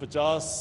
50,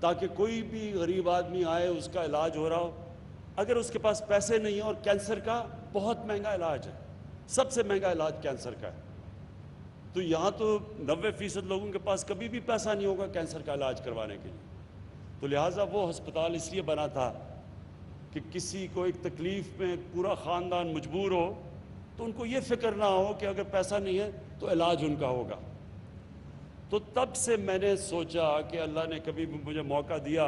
تاکہ کوئی بھی غریب آدمی آئے اس کا علاج ہو رہا ہو. اگر اس کے پاس پیسے نہیں ہیں، اور کینسر کا بہت مہنگا علاج ہے، سب سے مہنگا علاج کینسر کا ہے، تو یہاں تو 90% لوگوں کے پاس کبھی بھی پیسہ نہیں ہوگا کینسر کا علاج کروانے کے لیے. تو لہٰذا وہ ہسپتال اس لیے بنا تھا کہ کسی کو ایک تکلیف میں پورا خاندان مجبور ہو تو ان کو یہ فکر نہ ہو کہ اگر پیسہ نہیں ہے تو علاج ان کا ہوگا. تو تب سے میں نے سوچا کہ اللہ نے کبھی بھی مجھے موقع دیا،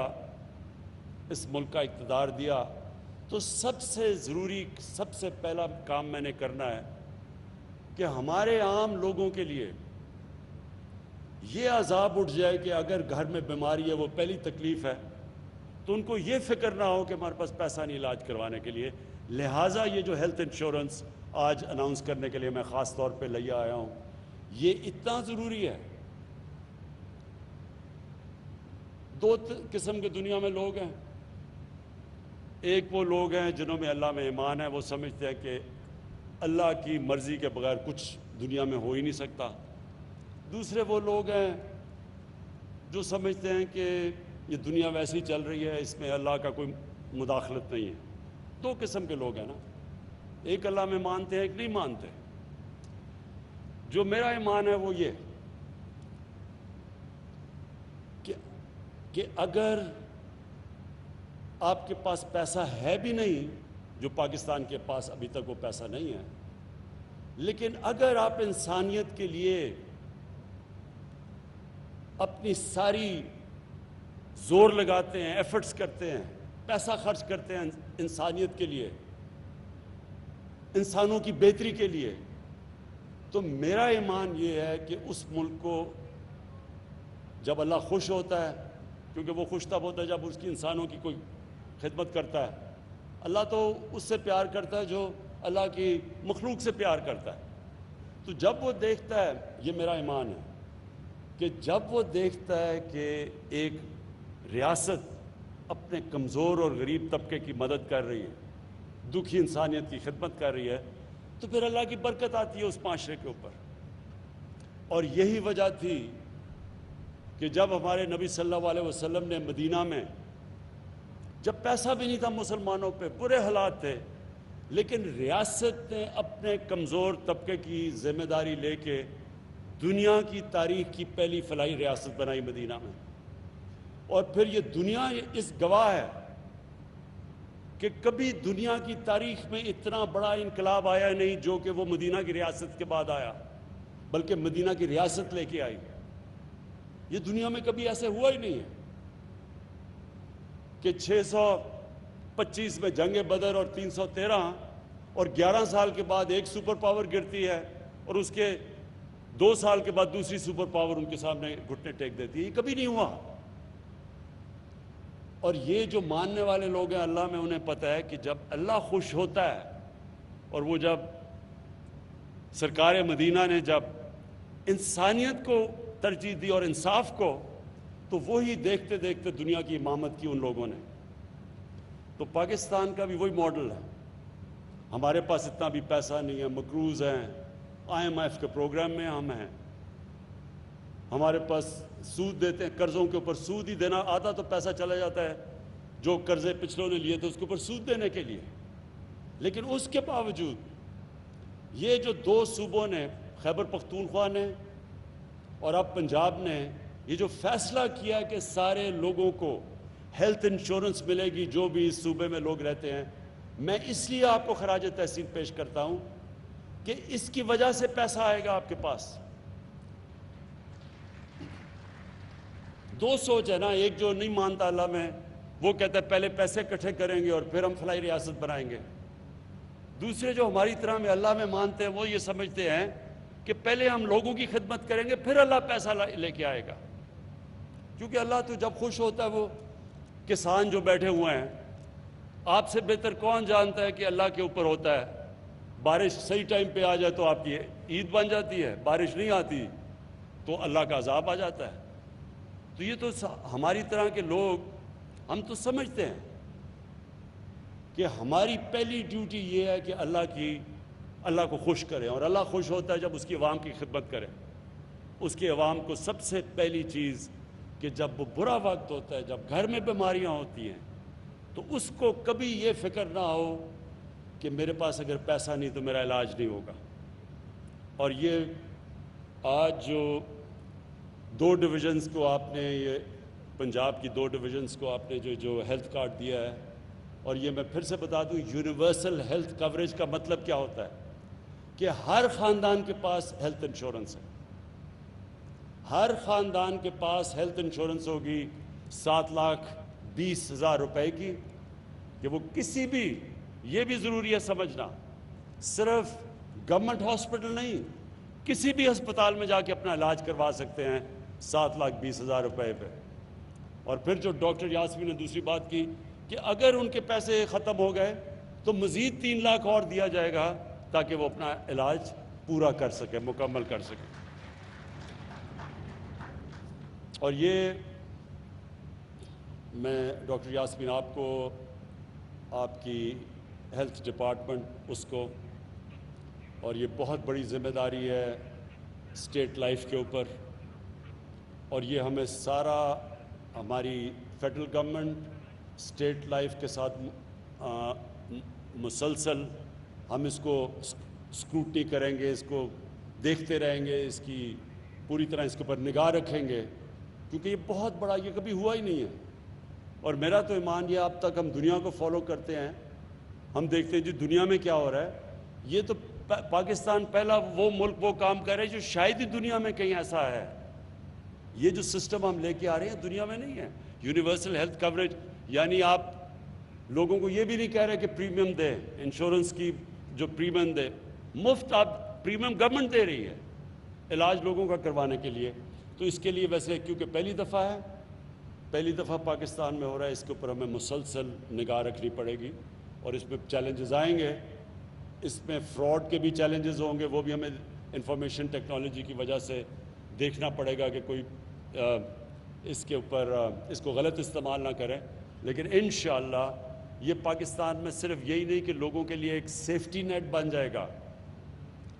اس ملک کا اقتدار دیا، تو سب سے ضروری، سب سے پہلا کام میں نے کرنا ہے کہ ہمارے عام لوگوں کے لیے یہ عذاب اٹھ جائے کہ اگر گھر میں بیماری ہے، وہ پہلی تکلیف ہے، تو ان کو یہ فکر نہ ہو کہ ہمارے پاس پیسہ نہیں علاج کروانے کے لیے. لہٰذا یہ جو ہیلتھ انشورنس آج اناؤنس کرنے کے لیے میں خاص طور پہ لے آیا ہوں، یہ اتنا ضروری ہے. دو قسم کے دنیا میں لوگ ہیں. ایک وہ لوگ ہیں جنہوں میں اللہ میں ایمان ہے، وہ سمجھتے ہیں کہ اللہ کی مرضی کے بغیر کچھ دنیا میں ہو ہی نہیں سکتا. دوسرے وہ لوگ ہیں جو سمجھتے ہیں کہ یہ دنیا ویسی چل رہی ہے، اس میں اللہ کا کوئی مداخلت نہیں ہے. دو قسم کے لوگ ہیں نا، ایک اللہ میں مانتے ہیں، ایک نہیں مانتے. جو میرا ایمان ہے وہ یہ کہ اگر آپ کے پاس پیسہ ہے بھی نہیں، جو پاکستان کے پاس ابھی تک وہ پیسہ نہیں ہے، لیکن اگر آپ انسانیت کے لیے اپنی ساری زور لگاتے ہیں، ایفرٹس کرتے ہیں، پیسہ خرچ کرتے ہیں انسانیت کے لیے، انسانوں کی بہتری کے لیے، تو میرا ایمان یہ ہے کہ اس ملک کو جب اللہ خوش ہوتا ہے، کیونکہ وہ خوش تب ہوتا ہے جب اس کی انسانوں کی کوئی خدمت کرتا ہے. اللہ تو اس سے پیار کرتا ہے جو اللہ کی مخلوق سے پیار کرتا ہے. تو جب وہ دیکھتا ہے، یہ میرا ایمان ہے کہ جب وہ دیکھتا ہے کہ ایک ریاست اپنے کمزور اور غریب طبقے کی مدد کر رہی ہے، دکھی انسانیت کی خدمت کر رہی ہے، تو پھر اللہ کی برکت آتی ہے اس معاشرے کے اوپر. اور یہی وجہ تھی کہ جب ہمارے نبی صلی اللہ علیہ وسلم نے مدینہ میں، جب پیسہ بھی نہیں تھا مسلمانوں پہ، برے حالات تھے، لیکن ریاست نے اپنے کمزور طبقے کی ذمہ داری لے کے دنیا کی تاریخ کی پہلی فلاحی ریاست بنائی مدینہ میں. اور پھر یہ دنیا اس گواہ ہے کہ کبھی دنیا کی تاریخ میں اتنا بڑا انقلاب آیا نہیں جو کہ وہ مدینہ کی ریاست کے بعد آیا، بلکہ مدینہ کی ریاست لے کے آئی. یہ دنیا میں کبھی ایسے ہوا ہی نہیں ہے کہ 625 میں جنگ بدر اور 313 اور 11 سال کے بعد ایک سپر پاور گرتی ہے اور اس کے 2 سال کے بعد دوسری سپر پاور ان کے سامنے گھٹنے ٹیک دیتی ہے. یہ کبھی نہیں ہوا. اور یہ جو ماننے والے لوگ ہیں اللہ میں، انہیں پتہ ہے کہ جب اللہ خوش ہوتا ہے، اور وہ جب سرکار مدینہ نے جب انسانیت کو ترجیح دی اور انصاف کو، تو وہی دیکھتے دیکھتے دنیا کی امامت کی ان لوگوں نے. تو پاکستان کا بھی وہی ماڈل ہے. ہمارے پاس اتنا بھی پیسہ نہیں ہے، مقروض ہیں، IMF کے پروگرام میں ہم ہیں، ہمارے پاس سود دیتے ہیں، قرضوں کے اوپر سود ہی دینا، آدھا تو پیسہ چلا جاتا ہے جو قرضے پچھلوں نے لیے تھے اس کے اوپر سود دینے کے لیے. لیکن اس کے باوجود یہ جو 2 صوبوں نے، خیبر پختونخوا نے اور اب پنجاب نے، یہ جو فیصلہ کیا کہ سارے لوگوں کو ہیلتھ انشورنس ملے گی جو بھی اس صوبے میں لوگ رہتے ہیں، میں اس لیے آپ کو خراج تحسین پیش کرتا ہوں کہ اس کی وجہ سے پیسہ آئے گا آپ کے پاس. 2 سوچ ہے نا، ایک جو نہیں مانتا اللہ میں، وہ کہتا ہے پہلے پیسے اکٹھے کریں گے اور پھر ہم فلاحی ریاست بنائیں گے. دوسرے جو ہماری طرح میں اللہ میں مانتے ہیں، وہ یہ سمجھتے ہیں کہ پہلے ہم لوگوں کی خدمت کریں گے پھر اللہ پیسہ لے کے آئے گا. کیونکہ اللہ تو جب خوش ہوتا ہے، وہ کسان جو بیٹھے ہوئے ہیں، آپ سے بہتر کون جانتا ہے کہ اللہ کے اوپر ہوتا ہے. بارش صحیح ٹائم پہ آ جائے تو آپ کی عید بن جاتی ہے، بارش نہیں آتی تو اللہ کا عذاب آ جاتا ہے. تو یہ تو ہماری طرح کے لوگ، ہم تو سمجھتے ہیں کہ ہماری پہلی ڈیوٹی یہ ہے کہ اللہ کو خوش کریں، اور اللہ خوش ہوتا ہے جب اس کی عوام کی خدمت کریں. اس کی عوام کو سب سے پہلی چیز کہ جب وہ برا وقت ہوتا ہے، جب گھر میں بیماریاں ہوتی ہیں، تو اس کو کبھی یہ فکر نہ ہو کہ میرے پاس اگر پیسہ نہیں تو میرا علاج نہیں ہوگا۔ اور یہ آج جو 2 ڈویژنز کو آپ نے، یہ پنجاب کی 2 ڈویژنز کو آپ نے جو ہیلتھ کارڈ دیا ہے، اور یہ میں پھر سے بتا دوں، یونیورسل ہیلتھ کوریج کا مطلب کیا ہوتا ہے کہ ہر خاندان کے پاس ہیلتھ انشورنس ہے، ہر خاندان کے پاس ہیلتھ انشورنس ہوگی 7,20,000 روپے کی، کہ وہ کسی بھی، یہ بھی ضروری ہے سمجھنا، صرف گورنمنٹ ہاسپٹل نہیں، کسی بھی ہسپتال میں جا کے اپنا علاج کروا سکتے ہیں 7,20,000 روپے پہ۔ اور پھر جو ڈاکٹر یاسمین نے دوسری بات کی کہ اگر ان کے پیسے ختم ہو گئے تو مزید 3 لاکھ اور دیا جائے گا تاکہ وہ اپنا علاج پورا کر سکے، مکمل کر سکے۔ اور یہ میں ڈاکٹر یاسمین آپ کو، آپ کی ہیلتھ ڈپارٹمنٹ اس کو، اور یہ بہت بڑی ذمہ داری ہے اسٹیٹ لائف کے اوپر، اور یہ ہمیں سارا، ہماری فیڈرل گورنمنٹ اسٹیٹ لائف کے ساتھ مسلسل ہم اس کو اسکروٹنی کریں گے، اس کو دیکھتے رہیں گے، اس کی پوری طرح اس کے اوپر نگاہ رکھیں گے، کیونکہ یہ بہت بڑا، یہ کبھی ہوا ہی نہیں ہے۔ اور میرا تو ایمان یہ، اب تک ہم دنیا کو فالو کرتے ہیں، ہم دیکھتے ہیں جو دنیا میں کیا ہو رہا ہے، یہ تو پاکستان پہلا وہ ملک وہ کام کر رہے ہیں جو شاید ہی دنیا میں کہیں ایسا ہے۔ یہ جو سسٹم ہم لے کے آ رہے ہیں دنیا میں نہیں ہے، یونیورسل ہیلتھ کوریج، یعنی آپ لوگوں کو یہ بھی نہیں کہہ رہے کہ پریمیم دے، انشورنس کی جو پریمیم دے، مفت آپ پریمیم گورنمنٹ دے رہی ہے علاج لوگوں کا کروانے کے لیے۔ تو اس کے لیے ویسے کیونکہ پہلی دفعہ ہے، پہلی دفعہ پاکستان میں ہو رہا ہے، اس کے اوپر ہمیں مسلسل نگاہ رکھنی پڑے گی، اور اس میں چیلنجز آئیں گے، اس میں فراڈ کے بھی چیلنجز ہوں گے، وہ بھی ہمیں انفارمیشن ٹیکنالوجی کی وجہ سے دیکھنا پڑے گا کہ کوئی اس کے اوپر اس کو غلط استعمال نہ کرے۔ لیکن انشاءاللہ یہ پاکستان میں صرف یہی نہیں کہ لوگوں کے لیے ایک سیفٹی نیٹ بن جائے گا،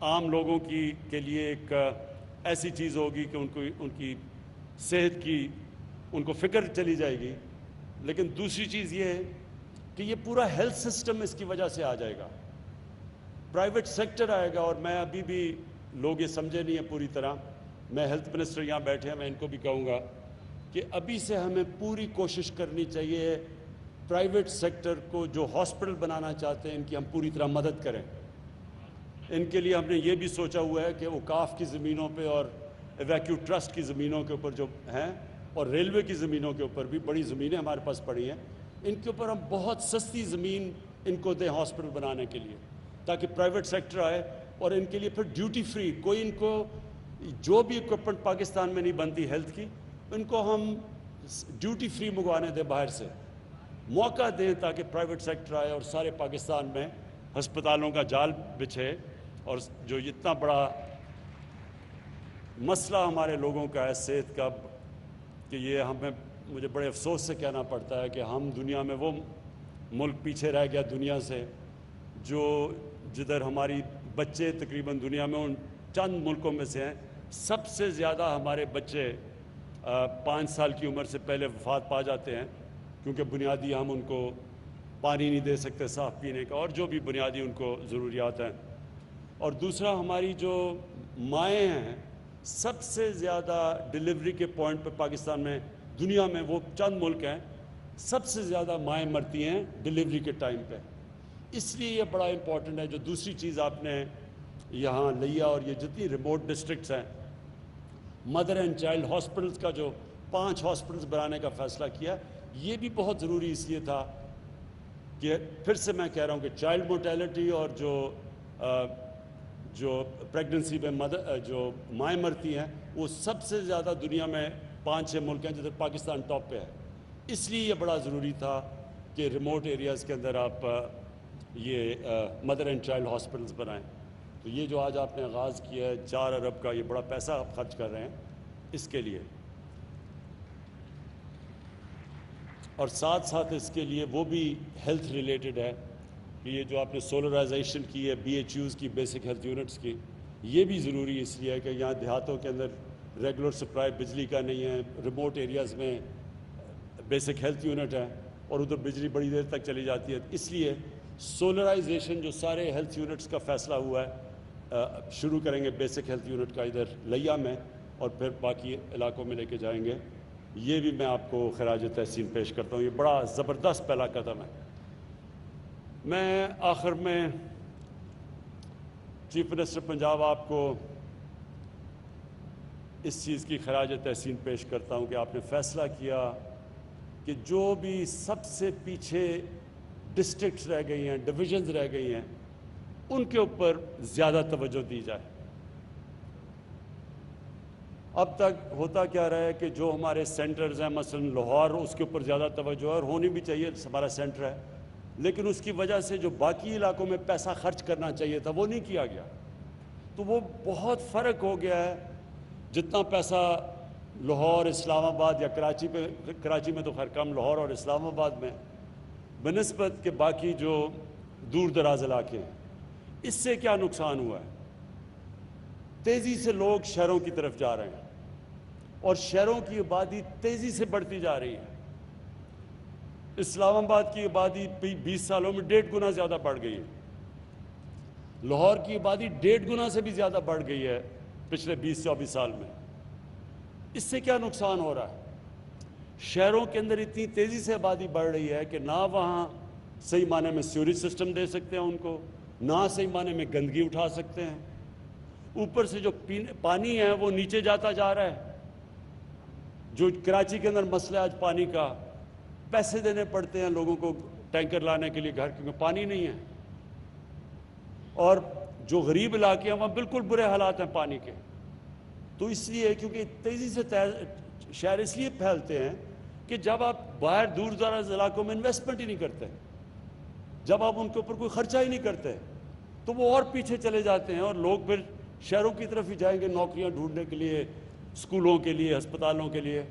عام لوگوں کے لیے ایک ایسی چیز ہوگی کہ ان کی صحت کی ان کو فکر چلی جائے گی، لیکن دوسری چیز یہ ہے کہ یہ پورا ہیلتھ سسٹم اس کی وجہ سے آ جائے گا، پرائیویٹ سیکٹر آئے گا۔ اور میں ابھی بھی، لوگ یہ سمجھے نہیں ہیں پوری طرح، میں ہیلتھ منسٹر یہاں بیٹھے ہیں، میں ان کو بھی کہوں گا کہ ابھی سے ہمیں پوری کوشش کرنی چاہیے پرائیویٹ سیکٹر کو، جو ہاسپٹل بنانا چاہتے ہیں ان کی ہم پوری طرح مدد کریں۔ ان کے لیے ہم نے یہ بھی سوچا ہوا ہے کہ اوقاف کی زمینوں پہ اور ایویکیو ٹرسٹ کی زمینوں کے اوپر جو ہیں، اور ریلوے کی زمینوں کے اوپر بھی بڑی زمینیں ہمارے پاس پڑی ہیں، ان کے اوپر ہم بہت سستی زمین ان کو دیں ہاسپٹل بنانے کے لیے، تاکہ پرائیویٹ سیکٹر آئے، اور ان کے لیے پھر ڈیوٹی فری، کوئی ان کو جو بھی اکوپمنٹ پاکستان میں نہیں بنتی ہیلتھ کی، ان کو ہم ڈیوٹی فری منگوانے دیں باہر سے، موقع دیں تاکہ پرائیویٹ سیکٹر آئے اور سارے پاکستان میں ہسپتالوں کا جال بچھے۔ اور جو اتنا بڑا مسئلہ ہمارے لوگوں کا ہے صحت کا، کہ یہ مجھے بڑے افسوس سے کہنا پڑتا ہے کہ ہم دنیا میں وہ ملک پیچھے رہ گیا دنیا سے، جدھر ہماری بچے تقریباً دنیا میں ان چند ملکوں میں سے ہیں، سب سے زیادہ ہمارے بچے 5 سال کی عمر سے پہلے وفات پا جاتے ہیں، کیونکہ بنیادی ہم ان کو پانی نہیں دے سکتے صاف پینے کا، اور جو بھی بنیادی ان کو ضروریات ہیں۔ اور دوسرا، ہماری جو مائیں ہیں، سب سے زیادہ ڈیلیوری کے پوائنٹ پہ پاکستان میں، دنیا میں وہ چند ملک ہیں، سب سے زیادہ مائیں مرتی ہیں ڈیلیوری کے ٹائم پہ۔ اس لیے یہ بڑا امپورٹنٹ ہے۔ جو دوسری چیز آپ نے یہاں لیا، اور یہ جتنی ریموٹ ڈسٹرکٹس ہیں، مدر اینڈ چائلڈ ہاسپٹلس کا جو 5 ہاسپٹلس بنانے کا فیصلہ کیا، یہ بھی بہت ضروری اس لیے تھا کہ پھر سے میں کہہ رہا ہوں کہ چائلڈ مورٹیلٹی اور جو پریگننسی میں جو مائیں مرتی ہیں، وہ سب سے زیادہ دنیا میں 5-6 ملک ہیں جدھر پاکستان ٹاپ پہ ہے۔ اس لیے یہ بڑا ضروری تھا کہ ریموٹ ایریاز کے اندر آپ یہ مدر اینڈ چائلڈ ہاسپٹلس بنائیں۔ تو یہ جو آج آپ نے آغاز کیا ہے 4 ارب کا، یہ بڑا پیسہ آپ خرچ کر رہے ہیں اس کے لیے، اور ساتھ ساتھ اس کے لیے وہ بھی ہیلتھ ریلیٹڈ ہے کہ یہ جو آپ نے سولرائزیشن کی ہے BHUs کی، بیسک ہیلتھ یونٹس کی، یہ بھی ضروری اس لیے ہے کہ یہاں دیہاتوں کے اندر ریگولر سپلائی بجلی کا نہیں ہے، ریموٹ ایریاز میں بیسک ہیلتھ یونٹ ہے اور ادھر بجلی بڑی دیر تک چلی جاتی ہے. اس لیے سولرائزیشن جو سارے ہیلتھ یونٹس کا فیصلہ ہوا ہے، شروع کریں گے بیسک ہیلتھ یونٹ کا ادھر لیا میں، اور پھر باقی علاقوں میں لے کے جائیں گے. یہ بھی میں آپ کو خراج تحسین پیش کرتا ہوں. یہ بڑا زبردست پہلا قدم ہے. میں آخر میں چیف منسٹر پنجاب آپ کو اس چیز کی خراج تحسین پیش کرتا ہوں کہ آپ نے فیصلہ کیا کہ جو بھی سب سے پیچھے ڈسٹرکٹس رہ گئی ہیں، ڈویژنز رہ گئی ہیں، ان کے اوپر زیادہ توجہ دی جائے. اب تک ہوتا کیا رہا ہے کہ جو ہمارے سینٹرز ہیں، مثلا لاہور، اس کے اوپر زیادہ توجہ ہے اور ہونی بھی چاہیے، ہمارا سینٹر ہے، لیکن اس کی وجہ سے جو باقی علاقوں میں پیسہ خرچ کرنا چاہیے تھا وہ نہیں کیا گیا. تو وہ بہت فرق ہو گیا ہے. جتنا پیسہ لاہور، اسلام آباد یا کراچی میں تو خیر کم، لاہور اور اسلام آباد میں بنسبت کے باقی جو دور دراز علاقے ہیں، اس سے کیا نقصان ہوا ہے؟ تیزی سے لوگ شہروں کی طرف جا رہے ہیں اور شہروں کی آبادی تیزی سے بڑھتی جا رہی ہے. اسلام آباد کی آبادی 20 سالوں میں 1.5 گنا زیادہ بڑھ گئی ہے. لاہور کی آبادی 1.5 گنا سے بھی زیادہ بڑھ گئی ہے پچھلے 20-24 سال میں. اس سے کیا نقصان ہو رہا ہے؟ شہروں کے اندر اتنی تیزی سے آبادی بڑھ رہی ہے کہ نہ وہاں صحیح معنی میں سیوریج سسٹم دے سکتے ہیں ان کو، نہ صحیح معنی میں گندگی اٹھا سکتے ہیں. اوپر سے جو پانی ہے وہ نیچے جاتا جا رہا ہے. جو کراچی کے اندر مسئلہ ہے آج پانی کا، پیسے دینے پڑتے ہیں لوگوں کو ٹینکر لانے کے لیے گھر، کیونکہ پانی نہیں ہے. اور جو غریب علاقے ہیں وہاں بالکل برے حالات ہیں پانی کے. تو اس لیے کیونکہ تیزی سے شہر اس لیے پھیلتے ہیں کہ جب آپ باہر دور دراز علاقوں میں انویسٹمنٹ ہی نہیں کرتے، جب آپ ان کے اوپر کوئی خرچہ ہی نہیں کرتے، تو وہ اور پیچھے چلے جاتے ہیں اور لوگ پھر شہروں کی طرف ہی جائیں گے نوکریاں ڈھونڈنے کے لیے، اسکولوں کے لیے، ہسپتالوں کے لیے.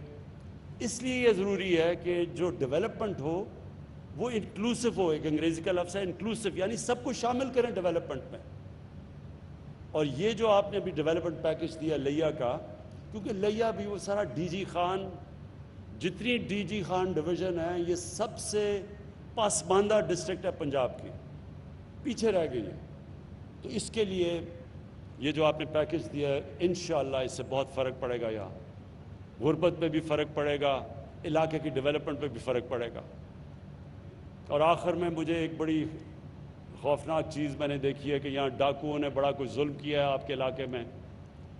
اس لیے یہ ضروری ہے کہ جو ڈیولپمنٹ ہو وہ انکلوسیو ہو. ایک انگریزی کا لفظ ہے انکلوسیو، یعنی سب کو شامل کریں ڈیولپمنٹ میں. اور یہ جو آپ نے ابھی ڈیولپمنٹ پیکج دیا لیا کا، کیونکہ لیا بھی وہ سارا ڈی جی خان، جتنی ڈی جی خان ڈویژن ہے، یہ سب سے پسماندہ ڈسٹرکٹ ہے پنجاب کی، پیچھے رہ گئی ہے. تو اس کے لیے یہ جو آپ نے پیکج دیا ہے، انشاءاللہ اس سے بہت فرق پڑے گا. یہاں غربت پہ بھی فرق پڑے گا، علاقے کی ڈیولپمنٹ پہ بھی فرق پڑے گا. اور آخر میں مجھے ایک بڑی خوفناک چیز میں نے دیکھی ہے کہ یہاں ڈاکوؤں نے بڑا کوئی ظلم کیا ہے آپ کے علاقے میں.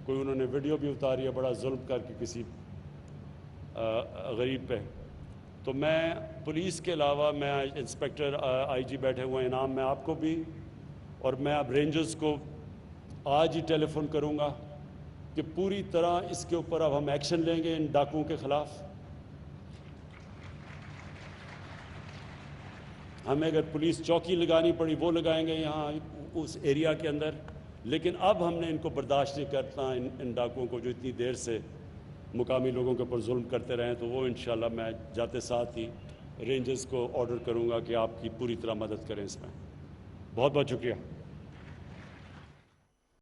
کوئی انہوں نے ویڈیو بھی اتاری ہے بڑا ظلم کر کے کسی غریب پہ. تو میں پولیس کے علاوہ، میں انسپیکٹر آئی جی بیٹھے ہوئے ہیں انعام میں آپ کو بھی، اور میں اب رینجرز کو آج ہی ٹیلی فون کروں گا کہ پوری طرح اس کے اوپر اب ہم ایکشن لیں گے ان ڈاکوؤں کے خلاف. ہمیں اگر پولیس چوکی لگانی پڑی وہ لگائیں گے یہاں اس ایریا کے اندر، لیکن اب ہم نے ان کو برداشت نہیں کرتا، ان ڈاکوؤں کو جو اتنی دیر سے مقامی لوگوں کے اوپر ظلم کرتے رہے. تو وہ انشاءاللہ میں جاتے ساتھ ہی رینجرز کو آرڈر کروں گا کہ آپ کی پوری طرح مدد کریں اس میں. بہت بہت شکریہ.